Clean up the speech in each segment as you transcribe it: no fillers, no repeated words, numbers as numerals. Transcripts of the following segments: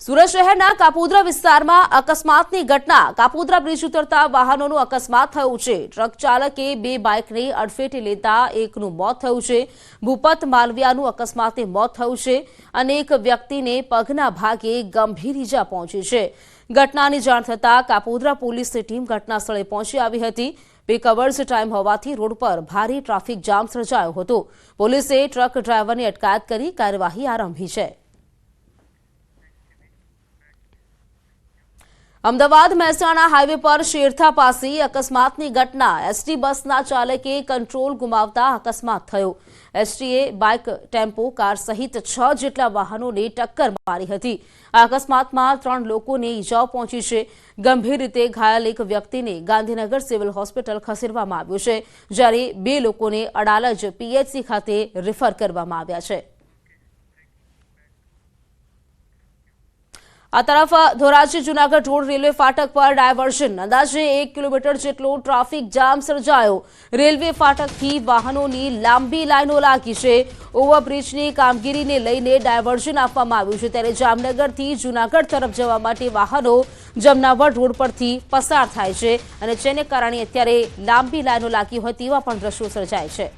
સુરત શહેરના કાપોદ્રા વિસ્તારમાં અકસ્માતની ઘટના। કાપોદ્રા બ્રિજ ઉતરતા વાહનોનો અકસ્માત થયો છે। ટ્રક ચાલકે બે બાઇકને અડફેટે લેતા એકનું મોત થયું છે। ભૂપત માલવિયાનું અકસ્માતે મોત થયું છે અને એક વ્યક્તિને પગના ભાગે ગંભીર ઈજા પહોંચી છે। ઘટનાની જાણ થતાં કાપોદ્રા પોલીસની ટીમ ઘટનાસ્થળે પહોંચી આવી હતી। પીક અવર્સ ટાઈમ હોવાથી રોડ પર ભારે ટ્રાફિક જામ સર્જાયો હતો। પોલીસે ટ્રક ડ્રાઈવરની અટકાયત કરી કાર્યવાહી આરંભી છે। અમદાવાદ મહેસાણા હાઈવે પર શેરથા પાસે અકસ્માતની ઘટના। એસટી બસના ચાલકે કંટ્રોલ ગુમાવતા અકસ્માત થયો। એસટીએ બાઇક, ટેમ્પો, કાર સહિત 6 જેટલા વાહનોને ટક્કર મારી હતી। આ અકસ્માતમાં 3 લોકોને ઈજાઓ પહોંચી છે। ગંભીર રીતે ઘાયલ એક વ્યક્તિને ગાંધીનગર સિવિલ હોસ્પિટલ ખસેડવામાં આવ્યો છે, જ્યારે 2 લોકોને અડાલજ પીએચસી ખાતે રેફર કરવામાં આવ્યા છે। આ તરફ ધોરાજી જૂનાગઢ રોડ રેલવે ફાટક પર ડાયવર્ઝન અંદાજે 1 કિલોમીટર જેટલો ટ્રાફિક જામ સર્જાયો। રેલવે ફાટકથી વાહનોની લાંબી લાઈનો લાગી છે। ઓવરબ્રિજની કામગીરીને લઈને ડાયવર્ઝન આપવામાં આવ્યું છે, ત્યારે જામનગરથી જૂનાગઢ તરફ જવા માટે વાહનો જમનાવડ રોડ પરથી પસાર થાય છે અને જેને કારણે અત્યારે લાંબી લાઈનો લાગી હોય તેવા પણ દ્રશ્યો સર્જાય છે।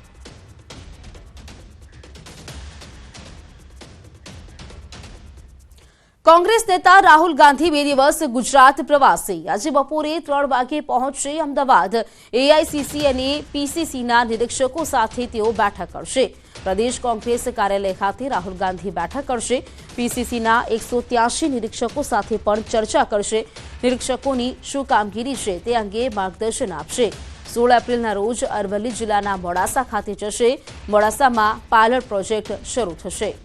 कांग्रेस नेता राहुल गांधी 2 दिवस गुजरात प्रवासे। आज बपोरे 3 वागे पहुंचશે अमदावाद। एआईसीसी અને पीसीसीના નિરીક્ષકો સાથે તેઓ બેઠક કરશે। પ્રદેશ કોંગ્રેસ કાર્યાલય ખાતે રાહુલ ગાંધી બેઠક કરશે। પીસીસીના 183 નિરીક્ષકો સાથે પણ ચર્ચા કરશે। નિરીક્ષકોની શું કામગીરી છે તે અંગે માર્ગદર્શન આપશે। 16 એપ્રિલના રોજ અરવલ્લી જિલ્લાના મોડાસા ખાતે જશે। મોડાસામાં પાયલટ પ્રોજેક્ટ શરૂ થશે।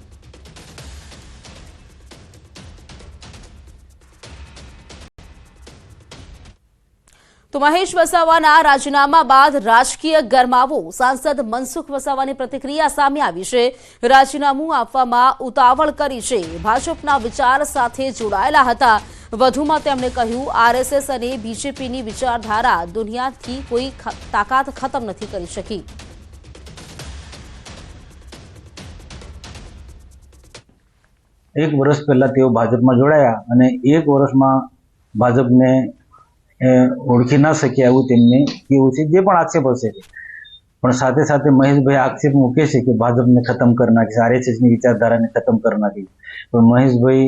तो महेश वसावाना राजीनामा बाद राजकीय गरमावो। सांसद मनसुख वसावानी प्रतिक्रिया सामे आवी छे। राजीनामું આપવામાં ઉતાવળ કરી છે। ભાજપના વિચાર સાથે જોડાયેલા હતા। વધુમાં તેમણે કહ્યું, આરએસએસ અને બીજેપીની વિચારધારા દુનિયાથી કોઈ તાકાત ખતમ નથી કરી શકી। એક વર્ષ પહેલા તેઓ ભાજપમાં જોડાયા અને એક વર્ષમાં ભાજપને ઓળખી ના શક્યા એવું તેમને કેવું છે, જે પણ આક્ષેપ હશે। પણ સાથે સાથે મહેશભાઈ આક્ષેપ મૂકે છે કે ભાજપને ખતમ કરી નાખી, આરએસએસની વિચારધારાને ખતમ કરી નાખી। પણ મહેશભાઈ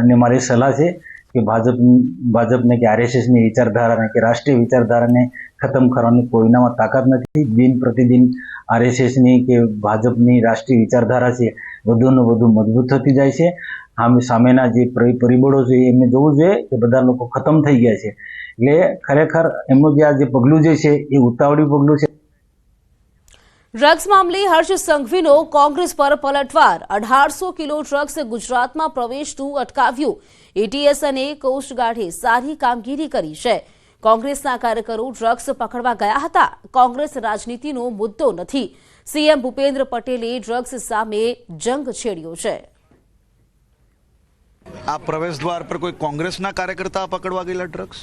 ને મારી સલાહ છે કે ભાજપને કે આરએસએસની વિચારધારાને કે રાષ્ટ્રીય વિચારધારાને ખતમ કરવાની કોઈનામાં તાકાત નથી। દિન પ્રતિદિન આરએસએસની કે ભાજપની રાષ્ટ્રીય વિચારધારા છે વધુને વધુ મજબૂત થતી જાય છે। સામેના જે પરિબળો છે એમને જોવું જોઈએ કે બધા લોકો ખતમ થઈ ગયા છે। એટલે ખરેખર એમનું જે પગલું જે છે એ ઉતાવળી પગલું છે। ડ્રગ્સ મામલે હર્ષ સંઘવીનો કોંગ્રેસ પર પલટવાર। 1800 કિલો ડ્રગ્સ ગુજરાતમાં પ્રવેશતું અટકાવ્યું। એટીએસ અને કોસ્ટગાર્ડે સારી કામગીરી કરી છે। કોંગ્રેસના કાર્યકરો ડ્રગ્સ પકડવા ગયા હતા। કોંગ્રેસ રાજનીતિનો મુદ્દો નથી। સીએમ ભૂપેન્દ્ર પટેલે ડ્રગ્સ સામે જંગ છેડ્યો છે। આ પ્રવેશ દ્વાર પર કોઈ કોંગ્રેસના કાર્યકર્તા પકડવા ગયેલા ડ્રગ્સ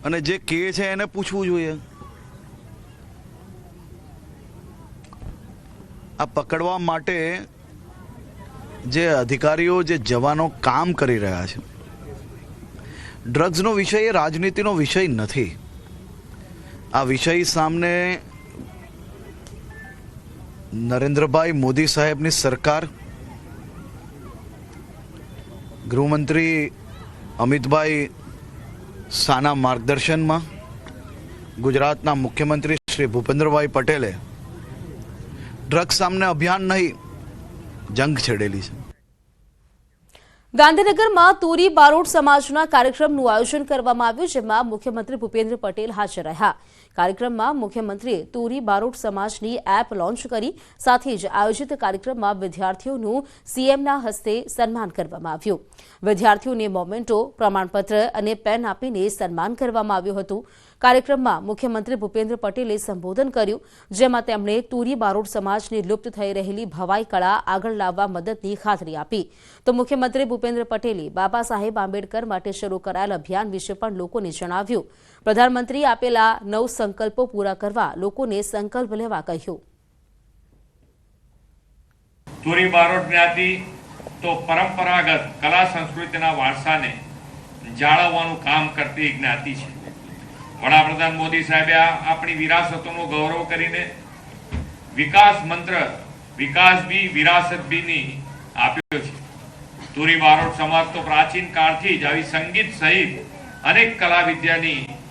અને જે કે છે એને પૂછવું જોઈએ। આ પકડવા માટે જે અધિકારીઓ, જે જવાનો કામ કરી રહ્યા છે, ડ્રગ્સનો વિષય એ રાજનીતિનો વિષય નથી। આ વિષય સામે નરેન્દ્રભાઈ મોદી સાહેબની સરકાર, ગૃહમંત્રી અમિતભાઈ શાહના માર્ગદર્શનમાં ગુજરાતના મુખ્યમંત્રી શ્રી ભૂપેન્દ્રભાઈ પટેલે ડ્રગ્સ સામે અભિયાન નહીં, જંગ છેડેલી છે। ગાંધીનગરમાં તોરી બારોટ સમાજના કાર્યક્રમનું આયોજન કરવામાં આવ્યું, જેમાં મુખ્યમંત્રી ભૂપેન્દ્ર પટેલ હાજર રહ્યા। કાર્યક્રમમાં મુખ્યમંત્રીએ તોરી બારોટ સમાજની એપ લોન્ચ કરી। સાથે જ આયોજિત કાર્યક્રમમાં વિદ્યાર્થીઓનું સીએમના હસ્તે સન્માન કરવામાં આવ્યું। વિદ્યાર્થીઓને મોમેન્ટો, પ્રમાણપત્ર અને પેન આપીને સન્માન કરવામાં આવ્યું હતું। કાર્યક્રમમાં મુખ્યમંત્રી ભૂપેન્દ્ર પટેલે સંબોધન કર્યું, જેમાં તેમણે તોરી બારોટ સમાજની લુપ્ત થઈ રહેલી ભવાઈ કળા આગળ લાવવા મદદની ખાતરી આપી। તો મુખ્યમંત્રી ભૂપેન્દ્ર પટેલે બાબા સાહેબ આંબેડકર માટે શરૂ કરાયેલ અભિયાન વિશે પણ લોકોને જણાવ્યું। પ્રધાનમંત્રીએ આપેલા 9 સંકલ્પો પૂરા કરવા લોકોને સંકલ્પ લેવા કહ્યું। તુરી બારોટ જ્ઞાતિ તો પરંપરાગત કલા સંસ્કૃતિના વારસાને જાળવવાનું કામ કરતી જ્ઞાતિ છે. વડાપ્રધાન મોદી સાહેબે આપણી વિરાસતોનો ગૌરવ કરીને વિકાસ મંત્ર વિકાસ બી વિરાસત બીની આપ્યો છે. તુરી બારોટ સમાજ તો પ્રાચીન કાળથી જ આવી સંગીત સહિત અનેક કલા વિદ્યાની